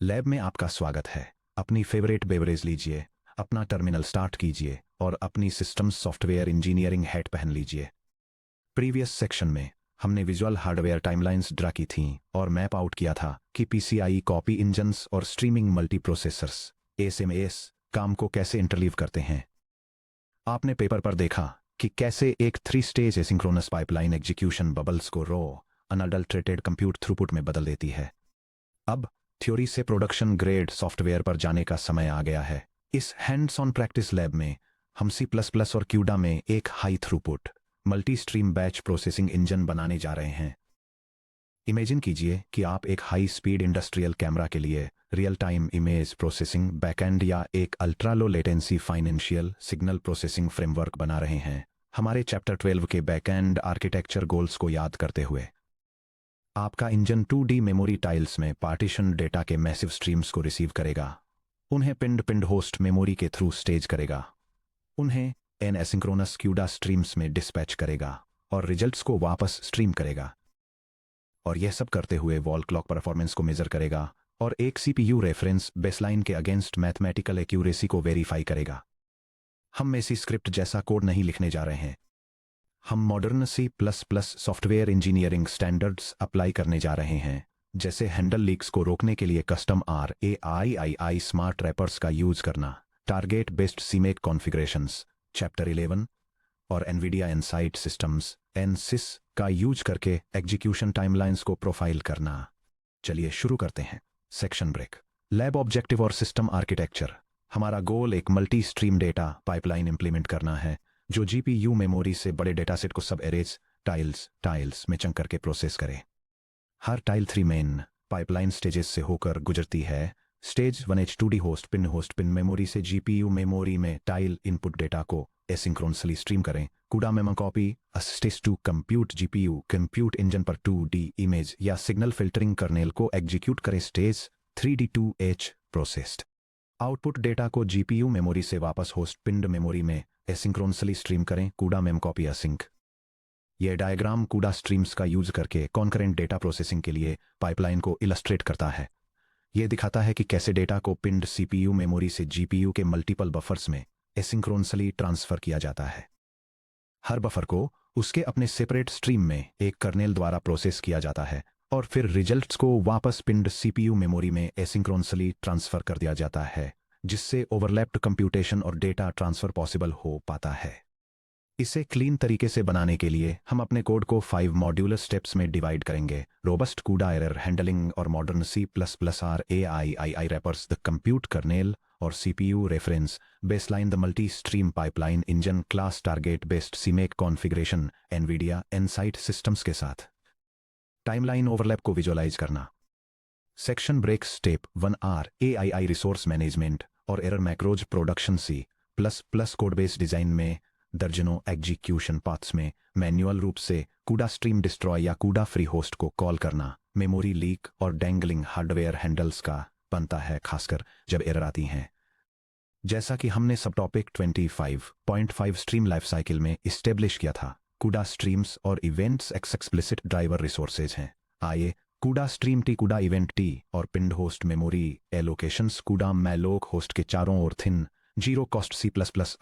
Lab में आपका स्वागत है। अपनी फेवरेट बेवरेज लीजिए, अपना टर्मिनल स्टार्ट कीजिए और अपनी सिस्टम्स सॉफ्टवेयर इंजीनियरिंग हैट पहन लीजिए। प्रीवियस सेक्शन में हमने विजुअल हार्डवेयर टाइमलाइंस ड्रा की थीं और मैप आउट किया था कि पीसीआई कॉपी इंजन्स और स्ट्रीमिंग मल्टीप्रोसेसर्स एसएमएस काम को कैसे इंटरलीव करते हैं। आपने पेपर पर देखा कि कैसे एक 3 stage asynchronous pipeline execution bubbles को रॉ अनअडल्ट्रेटेड कंप्यूट थ्रूपुट में बदल देती है। अब थ्योरी से प्रोडक्शन ग्रेड सॉफ्टवेयर पर जाने का समय आ गया है। इस हैंड्स ऑन प्रैक्टिस लैब में हम C++ और क्यूडा में एक high throughput multi stream batch processing engine बनाने जा रहे हैं। इमेजिन कीजिए कि आप एक हाई स्पीड इंडस्ट्रियल कैमरा के लिए real time image processing backend या एक ultra low latency financial signal processing framework बना रहे हैं। हमारे चैप्टर 12 के बैकएंड आर्किटेक्चर गोल्स को याद करते हुए आपका इंजन 2D मेमोरी टाइल्स में पार्टीशन डेटा के मैसिव स्ट्रीम्स को रिसीव करेगा, उन्हें पिंड पिंड होस्ट मेमोरी के थ्रू स्टेज करेगा, उन्हें एन एसिंक्रोनस क्यूडा स्ट्रीम्स में डिस्पैच करेगा और रिजल्ट्स को वापस स्ट्रीम करेगा। और यह सब करते हुए वॉल क्लॉक परफॉर्मेंस को मेजर करेगा और एक CPU रेफरेंस बेसलाइन के अगेंस्ट मैथमेटिकल एक्यूरेसी को वेरीफाई करेगा। हम मेसी स्क्रिप्ट जैसा कोड नहीं लिखने जा रहे हैं। हम modern C++ software engineering standards apply करने जा रहे हैं, जैसे हैंडल लीक्स को रोकने के लिए कस्टम RAII स्मार्ट रैपर्स का यूज करना, target based CMake configurations chapter 11 और एनवीडिया इनसाइट सिस्टम्स NSYS का यूज करके एग्जीक्यूशन टाइमलाइंस को प्रोफाइल करना। चलिए शुरू करते हैं। Section break. लैब ऑब्जेक्टिव और सिस्टम आर्किटेक्चर। हमारा गोल एक multi stream data pipeline implement करना है जो GPU मेमोरी से बड़े डेटासेट को सब एरेज टाइल्स में चंक करके प्रोसेस करे। हर टाइल 3 मेन पाइपलाइन स्टेजेस से होकर गुजरती है। Stage 1 H2D host pin memory से GPU मेमोरी में टाइल इनपुट डेटा को एसिंक्रोनसली स्ट्रीम करें। कूडा memo copy stage 2 compute GPU compute engine पर 2D इमेज या सिग्नल फिल्टरिंग कर्नेल को एग्जीक्यूट करे। Stage 3D2H processed output data को GPU मेमोरी से वापस होस्ट पिंड मेमोरी में एसिंक्रोनसली स्ट्रीम करें। कूडा मेम कॉपी असिंक। यह डायग्राम कूडा स्ट्रीम्स का यूज करके कॉन्करेंट डेटा प्रोसेसिंग के लिए पाइपलाइन को इलस्ट्रेट करता है। यह दिखाता है कि कैसे डेटा को पिंड CPU मेमोरी से GPU के मल्टीपल बफर्स में एसिंक्रोनसली ट्रांसफर किया जाता है। हर बफर को उसके अपने सेपरेट स्ट्रीम में एक कर्नेल द्वारा प्रोसेस किया जाता है और फिर रिजल्ट्स को वापस पिंड CPU मेमोरी में एसिंक्रोनसली ट्रांसफर कर दिया जाता है, जिससे ओवरलैप्ड कंप्यूटेशन और डेटा ट्रांसफर पॉसिबल हो पाता है। इसे क्लीन तरीके से बनाने के लिए हम अपने कोड को 5 मॉड्यूलर स्टेप्स में डिवाइड करेंगे। रोबस्ट कूडा एरर हैंडलिंग और modern C++ RAII wrappers, the compute kernel और CPU reference baseline, the multi stream pipeline engine class, target based CMake configuration, Nvidia Nsight systems के साथ timeline overlap को visualise करना। Section break. Step 1 RAII resource management और error macros production. C++ code base design में दर्जनों execution paths में manual रूप से कूडा स्ट्रीम डिस्ट्रॉय या कूडा फ्री होस्ट को कॉल करना मेमोरी लीक और डैंगलिंग हार्डवेयर हैंडल्स का बनता है, खासकर जब एरर आती हैं। जैसा कि हमने सब टॉपिक 25.5 स्ट्रीम लाइफ साइकिल में इस्टेब्लिश किया था, कूडा स्ट्रीम्स और इवेंट्स एक्सप्लिसिट ड्राइवर रिसोर्सेज हैं। आइए CUDA stream t, CUDA event t और pinned host memory allocations CUDA malloc host के चारों ओर thin zero cost C++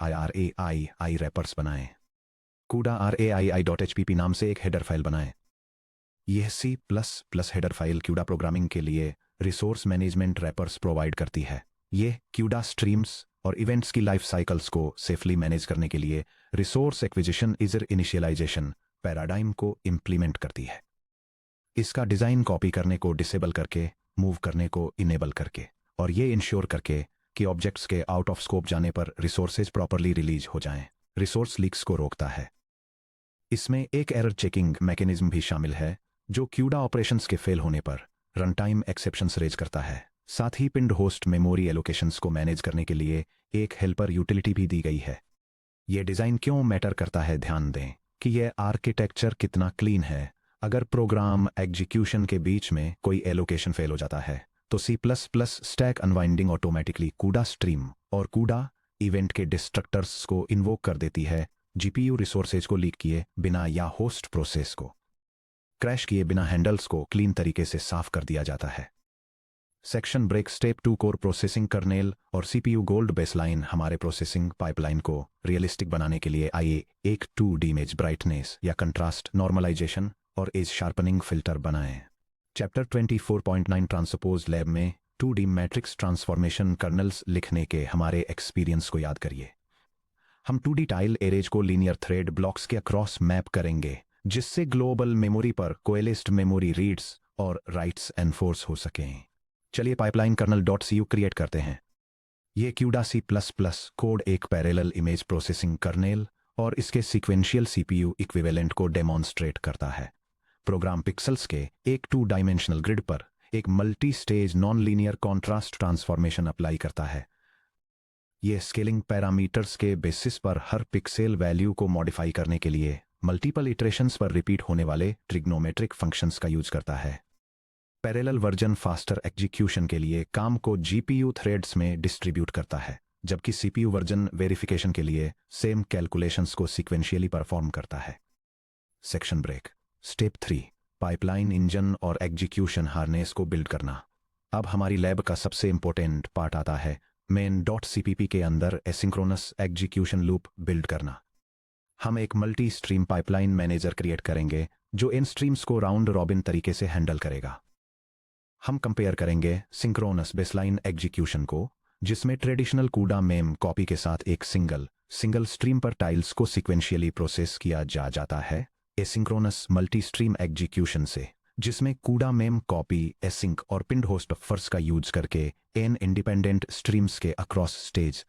RAII wrappers बनाएं। कूडा RAII.hpp नाम से एक हेडर फाइल बनाएं। यह C++ header file CUDA programming के लिए रिसोर्स मैनेजमेंट रैपर्स प्रोवाइड करती है। यह क्यूडा स्ट्रीम्स और इवेंट्स की लाइफ साइकिल्स को सेफली मैनेज करने के लिए रिसोर्स एक्विजिशन इजर इनिशियलाइजेशन पैराडाइम को इम्प्लीमेंट करती है। इसका डिजाइन कॉपी करने को डिसेबल करके, मूव करने को इनेबल करके और ये इंश्योर करके कि ऑब्जेक्ट्स के आउट ऑफ स्कोप जाने पर रिसोर्सेज प्रॉपरली रिलीज हो जाएं। रिसोर्स लीक्स को रोकता है। इसमें एक एरर चेकिंग मैकेनिज्म भी शामिल है जो क्यूडा ऑपरेशंस के फेल होने पर रन टाइम एक्सेप्शंस रेज करता है। साथ ही पिंड होस्ट मेमोरी एलोकेशंस को मैनेज करने के लिए एक हेल्पर यूटिलिटी भी दी गई है। यह डिजाइन क्यों मैटर करता है, ध्यान दें कि यह आर्किटेक्चर कितना क्लीन है। अगर प्रोग्राम एग्जीक्यूशन के बीच में कोई एलोकेशन फेल हो जाता है तो C++ स्टैक अनवाइंडिंग ऑटोमेटिकली कूडा स्ट्रीम और कूडा इवेंट के डिस्ट्रक्टर्स को इन्वोक कर देती है, GPU रिसोर्सेज को लीक किए बिना या होस्ट प्रोसेस को क्रैश किए बिना हैंडल्स को क्लीन तरीके से साफ कर दिया जाता है। Section break step 2 core processing kernel और सीपीयू गोल्ड बेसलाइन हमारे प्रोसेसिंग पाइपलाइन को रियलिस्टिक बनाने के लिए आइए एक 2D इमेज ब्राइटनेस या कंट्रास्ट नॉर्मलाइजेशन और एज शार्पनिंग फिल्टर बनाएं। चैप्टर 24.9 ट्रांसपोज लैब में 2D मैट्रिक्स ट्रांसफॉर्मेशन कर्नल्स लिखने के हमारे एक्सपीरियंस को याद करिए। हम 2D टाइल एरेज को लीनियर थ्रेड ब्लॉक्स के अक्रॉस मैप करेंगे जिससे ग्लोबल मेमोरी पर कोएलिस्ड मेमोरी रीड्स और राइट्स एनफोर्स हो सकें। चलिए पाइपलाइन कर्नल .cu क्रिएट करते हैं। ये CUDA C++ कोड एक पैरेलल इमेज प्रोसेसिंग कर्नेल और इसके सीक्वेंशियल CPU इक्विवेलेंट को डेमॉन्स्ट्रेट करता है। प्रोग्राम पिक्सल्स के एक 2 डायमेंशनल ग्रिड पर एक multi stage non linear contrast transformation apply करता है। ये स्केलिंग पैरामीटर्स के बेसिस पर हर पिक्सेल वैल्यू को मॉडिफाई करने के लिए मल्टीपल इटरेशंस पर रिपीट होने वाले ट्रिग्नोमेट्रिक फंक्शंस का यूज करता है। पैरेलल वर्जन फास्टर एग्जीक्यूशन के लिए काम को GPU थ्रेड्स में डिस्ट्रीब्यूट करता है, जबकि CPU वर्जन वेरिफिकेशन के लिए सेम कैलकुलेशंस को सीक्वेंशियली परफॉर्म करता है। Section break step 3 pipeline engine और एग्जीक्यूशन हार्नेस को बिल्ड करना। अब हमारी लैब का सबसे इंपॉर्टेंट पार्ट आता है main.cpp के अंदर एसिंक्रोनस एग्जीक्यूशन लूप बिल्ड करना। हम एक multi stream pipeline manager create करेंगे जो इन स्ट्रीम्स को राउंड रॉबिन तरीके से हैंडल करेगा। हम कंपेयर करेंगे सिंक्रोनस बेसलाइन एग्जीक्यूशन को, जिसमें ट्रेडिशनल CUDA मेम कॉपी के साथ एक सिंगल स्ट्रीम पर टाइल्स को सीक्वेंशियली प्रोसेस किया जाता है, एसिंक्रोनस मल्टी स्ट्रीम एग्जीक्यूशन से, जिसमें CUDA मेम कॉपी एसिंक और पिंड होस्ट बफर्स का यूज करके n इंडिपेंडेंट स्ट्रीम्स के across stage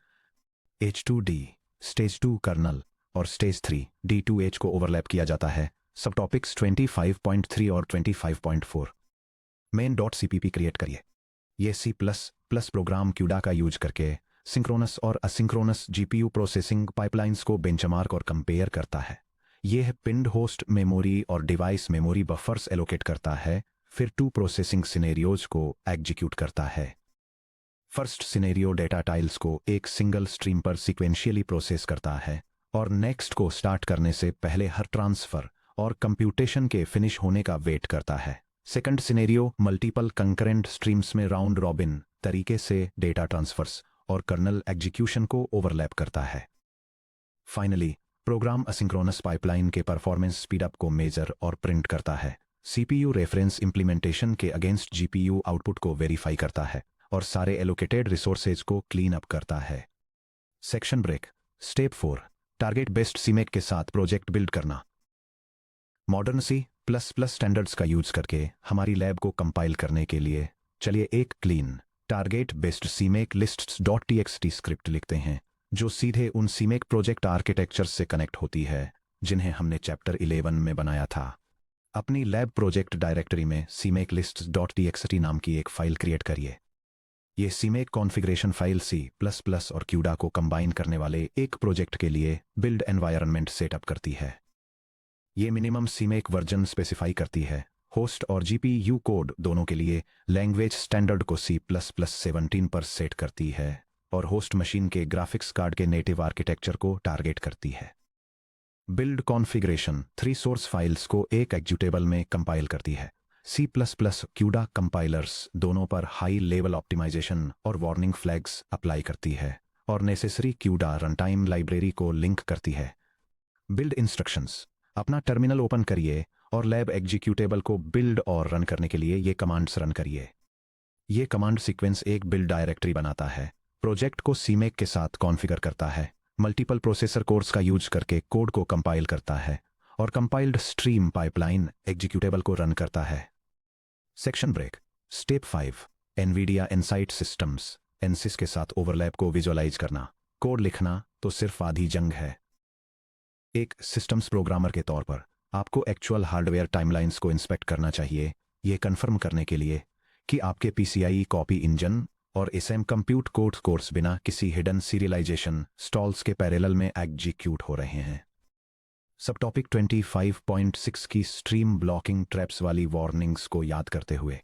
H2D stage 2 kernel और स्टेज 3 D2H को ओवरलैप किया जाता है। सब टॉपिक्स 25.3 और 25.4 main.cpp क्रिएट करिए। ये C++ प्रोग्राम CUDA का यूज करके सिंक्रोनस और असिंक्रोनस GPU प्रोसेसिंग पाइपलाइंस को बेंचमार्क और कंपेयर करता है। यह पिंड होस्ट मेमोरी और डिवाइस मेमोरी बफर्स एलोकेट करता है, फिर 2 प्रोसेसिंग सिनेरियोज को एग्जीक्यूट करता है। फर्स्ट सिनेरियो डेटा टाइल्स को एक सिंगल स्ट्रीम पर सीक्वेंशियली प्रोसेस करता है और नेक्स्ट को स्टार्ट करने से पहले हर ट्रांसफर और कंप्यूटेशन के फिनिश होने का वेट करता है। Second scenario multiple concurrent streams में राउंड रॉबिन तरीके से डेटा ट्रांसफर्स और कर्नल एग्जीक्यूशन को ओवरलैप करता है। फाइनली प्रोग्राम असिंक्रोनस पाइपलाइन के परफॉर्मेंस स्पीडअप को मेजर और प्रिंट करता है, CPU रेफरेंस इंप्लीमेंटेशन के अगेंस्ट GPU आउटपुट को वेरीफाई करता है और सारे एलोकेटेड रिसोर्सेज को क्लीन अप करता है। Section break step 4 target based CMake के साथ प्रोजेक्ट बिल्ड करना। मॉडर्न C++ स्टैंडर्ड्स का यूज करके हमारी लैब को कंपाइल करने के लिए चलिए एक clean target based CMake lists.txt script लिखते हैं जो सीधे उन CMake प्रोजेक्ट आर्किटेक्चर्स से कनेक्ट होती है जिन्हें हमने चैप्टर 11 में बनाया था। अपनी लैब प्रोजेक्ट डायरेक्टरी में CMake lists.txt नाम की एक फाइल क्रिएट करिए। ये CMake कॉन्फ़िगरेशन फाइल C++ और CUDA को कंबाइन करने वाले एक प्रोजेक्ट के लिए बिल्ड एनवायरनमेंट सेटअप करती है। ये मिनिमम CMake वर्जन स्पेसिफाई करती है। होस्ट और GPU कोड दोनों के लिए लैंग्वेज स्टैंडर्ड को C++ 17 पर सेट करती है और होस्ट मशीन के ग्राफिक्स कार्ड के नेटिव आर्किटेक्चर को टारगेट करती है। बिल्ड कॉन्फ़िगरेशन 3 सोर्स फाइल्स को एक एग्जीक्यूटेबल में कंपाइल करती है। C++ CUDA कंपाइलर्स दोनों पर हाई लेवल ऑप्टिमाइजेशन और वार्निंग फ्लैग्स अप्लाई करती है और नेसेसरी CUDA रनटाइम लाइब्रेरी को लिंक करती है। बिल्ड इंस्ट्रक्शंस अपना टर्मिनल ओपन करिए और लैब एग्जीक्यूटेबल को बिल्ड और रन करने के लिए ये कमांड्स रन करिए। ये कमांड सीक्वेंस एक बिल्ड डायरेक्टरी बनाता है, प्रोजेक्ट को CMake के साथ कॉन्फ़िगर करता है, मल्टीपल प्रोसेसर कोर्स का यूज करके कोड को कंपाइल करता है और कंपाइल्ड स्ट्रीम पाइपलाइन एग्जीक्यूटेबल को रन करता है। Section break step 5 NVIDIA Insight Systems NSYS के साथ ओवरलैप को विजुअलाइज करना। कोड लिखना तो सिर्फ आधी जंग है। एक सिस्टम्स प्रोग्रामर के तौर पर आपको एक्चुअल हार्डवेयर टाइमलाइंस को इंस्पेक्ट करना चाहिए, ये कन्फर्म करने के लिए कि आपके PCIe कॉपी इंजन और SM कंप्यूट कोर्स बिना किसी हिडन सीरियलाइजेशन स्टॉल्स के पैरेलल में एग्जीक्यूट हो रहे हैं। सब टॉपिक 25.6 की स्ट्रीम ब्लॉकिंग ट्रैप्स वाली वार्निंग्स को याद करते हुए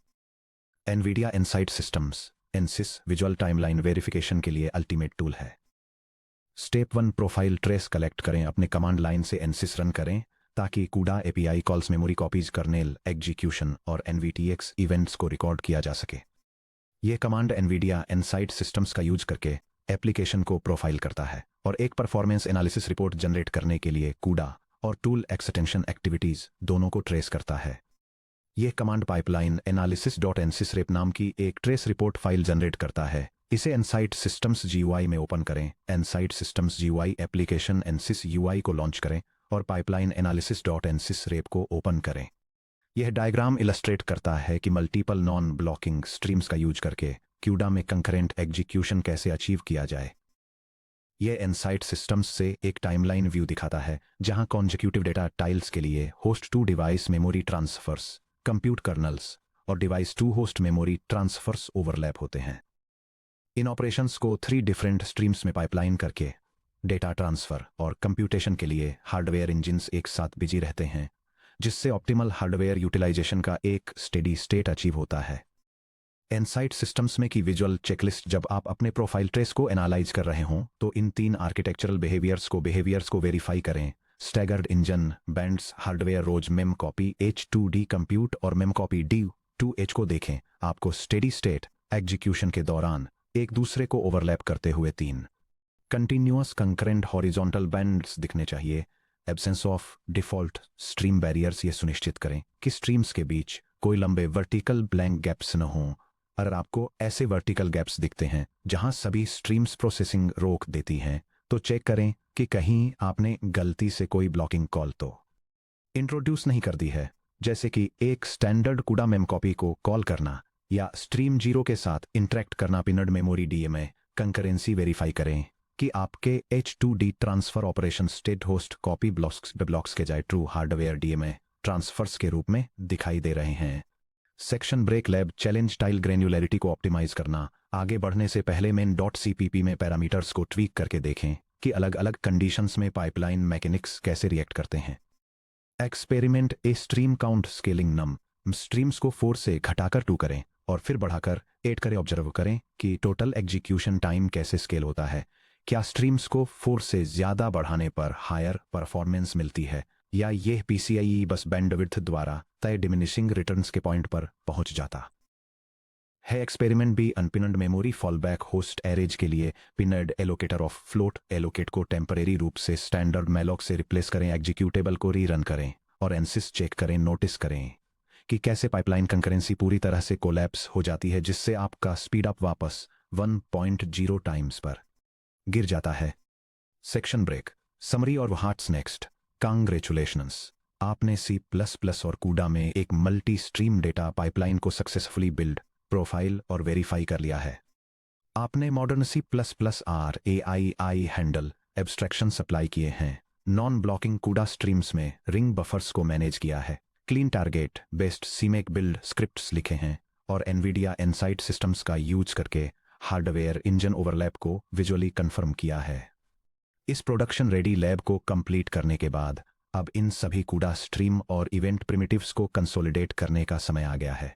NVIDIA Insight Systems NSYS visual timeline verification के लिए अल्टीमेट टूल है। स्टेप 1 प्रोफाइल ट्रेस कलेक्ट करें, अपने कमांड लाइन से NSYS रन करें ताकि CUDA API calls memory copies kernel execution और NVTX इवेंट्स को रिकॉर्ड किया जा सके। यह कमांड एनवीडिया इनसाइट सिस्टम्स का यूज करके एप्लीकेशन को प्रोफाइल करता है और एक परफॉर्मेंस एनालिसिस रिपोर्ट जनरेट करने के लिए कूडा और टूल एक्सटेंशन एक्टिविटीज दोनों को ट्रेस करता है। यह कमांड पाइपलाइन एनालिसिस डॉट एनसिसरेप नाम की एक ट्रेस रिपोर्ट फाइल जनरेट करता है। इसे एनसाइट सिस्टम्स जीयूआई में ओपन करें। एनसाइट सिस्टम्स जीयूआई एप्लीकेशन एनसिस यूआई को लॉन्च करें और पाइपलाइन एनालिसिस डॉट एनसिसरेप को ओपन करें। यह डायग्राम इलस्ट्रेट करता है कि मल्टीपल नॉन ब्लॉकिंग स्ट्रीम्स का यूज करके क्यूडा में कंकरेंट एग्जीक्यूशन कैसे अचीव किया जाए। यह इनसाइट सिस्टम्स से एक टाइमलाइन व्यू दिखाता है जहां कॉन्जिक्यूटिव डेटा टाइल्स के लिए host to device memory transfers, compute kernels और device to host memory transfers overlap होते हैं। इन ऑपरेशंस को 3 डिफरेंट स्ट्रीम्स में पाइपलाइन करके डेटा ट्रांसफर और कंप्यूटेशन के लिए हार्डवेयर इंजिन्स एक साथ बिजी रहते हैं, जिससे ऑप्टिमल हार्डवेयर यूटिलाइजेशन का एक स्टेडी स्टेट अचीव होता है। इनसाइट सिस्टम्स में की विजुअल चेकलिस्ट जब आप अपने प्रोफाइल ट्रेस को एनालाइज कर रहे हों तो इन 3 आर्किटेक्चरल बिहेवियर्स को वेरीफाई करें। स्टैगर्ड इंजन बैंड्स हार्डवेयर रोज मेम कॉपी H2D कंप्यूट और मेम कॉपी D2H को देखें। आपको स्टेडी स्टेट एग्जीक्यूशन के दौरान एक दूसरे को ओवरलैप करते हुए 3 कंटिन्यूअस कंकरेंट हॉरिजॉन्टल बैंड्स दिखने चाहिए। Absence of default stream barriers ये सुनिश्चित करें कि स्ट्रीम्स के बीच कोई लंबे वर्टिकल ब्लैंक गैप्स न हों। अगर आपको ऐसे वर्टिकल गैप्स दिखते हैं जहां सभी स्ट्रीम्स प्रोसेसिंग रोक देती हैं तो चेक करें कि कहीं आपने गलती से कोई ब्लॉकिंग कॉल तो इंट्रोड्यूस नहीं कर दी है, जैसे कि एक स्टैंडर्ड कूडा मेम कॉपी को कॉल करना या स्ट्रीम 0 के साथ इंटरेक्ट करना। पिनड मेमोरी डीए में कंकरेंसी वेरीफाई करें कि आपके H2D transfer operation state host copy blocks के जाए ट्रू हार्डवेयर डीए में ट्रांसफर्स के रूप में दिखाई दे रहे हैं। Section break lab challenge tile granularity को ऑप्टिमाइज करना। आगे बढ़ने से पहले main.cpp में पैरामीटर्स को ट्वीक करके देखें कि अलग अलग कंडीशंस में पाइपलाइन मैकेनिक्स कैसे रिएक्ट करते हैं। Experiment A stream count scaling num streams को 4 से घटाकर 2 करें और फिर बढ़ाकर 8 करें। ऑब्जर्व करें कि टोटल एग्जीक्यूशन टाइम कैसे स्केल होता है। क्या स्ट्रीम्स को 4 से ज्यादा बढ़ाने पर हायर परफॉर्मेंस मिलती है या यह PCIe बस बैंडविड्थ द्वारा तय डिमिनिशिंग रिटर्न्स के पॉइंट पर पहुंच जाता है। Experiment B unpinned memory fallback host arrays के लिए pinned allocator of float allocate को टेम्परेरी रूप से स्टैंडर्ड मैलॉक से रिप्लेस करें। एग्जीक्यूटेबल को रीरन करें और एनसिस चेक करें। नोटिस करें कि कैसे पाइपलाइन कंकरेंसी पूरी तरह से कोलैप्स हो जाती है, जिससे आपका स्पीड अप वापस 1.0 टाइम्स पर गिर जाता है। सेक्शन ब्रेक समरी और व्हाट्स नेक्स्ट। कांग्रेचुलेशंस, आपने C++ और कूडा में एक मल्टी स्ट्रीम डेटा पाइपलाइन को सक्सेसफुली बिल्ड, प्रोफाइल और वेरीफाई कर लिया है। आपने modern C++ RAII handle abstraction supply किए हैं, नॉन ब्लॉकिंग कूडा स्ट्रीम्स में रिंग बफर्स को मैनेज किया है, clean target based CMake build scripts लिखे हैं और एनवीडिया इनसाइट सिस्टम्स का यूज करके हार्डवेयर इंजन ओवरलैप को विजुअली कंफर्म किया है। इस प्रोडक्शन रेडी लैब को कंप्लीट करने के बाद अब इन सभी कूडा स्ट्रीम और इवेंट प्रिमिटिव्स को कंसोलिडेट करने का समय आ गया है।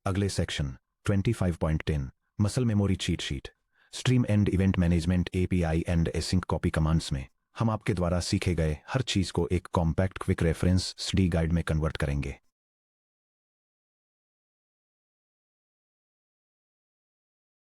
अगले section 25.10 muscle memory cheat sheet stream and event management API and async copy commands में हम आपके द्वारा सीखे गए हर चीज को एक compact quick reference study guide में कन्वर्ट करेंगे।